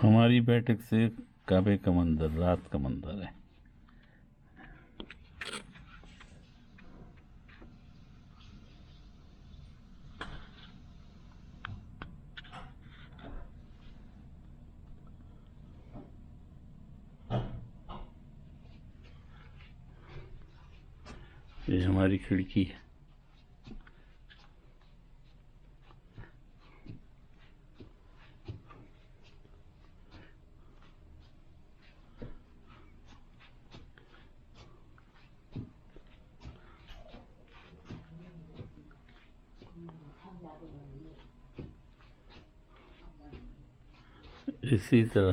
ہماری بیٹھک سے کعبے کا منظر، رات کا منظر ہے۔ یہ ہماری کھڑکی ہے۔ اسی طرح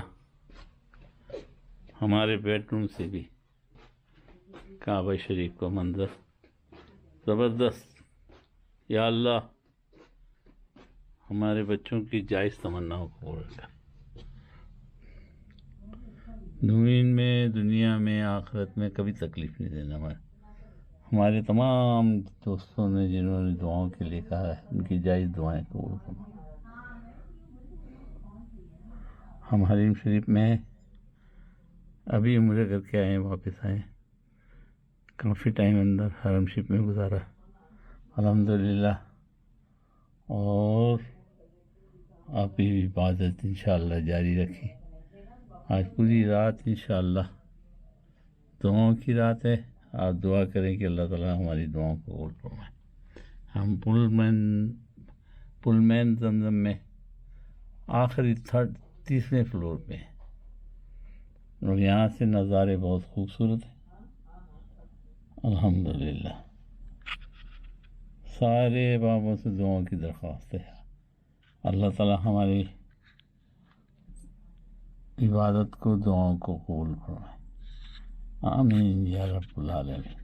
ہمارے بیڈ روم سے بھی کعبہ شریف کا منظر زبردست۔ یا اللہ ہمارے بچوں کی جائز تمناؤں کو پورا کر، زمین میں، دنیا میں، آخرت میں کبھی تکلیف نہیں دینا۔ ہمارے تمام دوستوں نے جنہوں نے دعاؤں کے لیے کہا ہے، ان کی جائز دعائیں قبول کرنا۔ ہم حریم شریف میں ابھی عمرہ کر کے آئے ہیں، واپس آئے، کافی ٹائم اندر حرم شریف میں گزارا الحمدللہ، اور آپ بھی عبادت انشاءاللہ جاری رکھی۔ آج پوری رات انشاءاللہ دعاؤں کی رات ہے۔ آپ دعا کریں کہ اللہ تعالیٰ ہماری دعاؤں کو قبول فرمائے۔ ہم پل مین زمزم میں آخری تیسرے فلور پہ ہیں، اور یہاں سے نظارے بہت خوبصورت ہیں الحمدللہ۔ سارے بابوں سے دعاؤں کی درخواست ہے، اللہ تعالیٰ ہماری عبادت کو، دعاؤں کو قبول فرمائے، آمین یا رب العالمین۔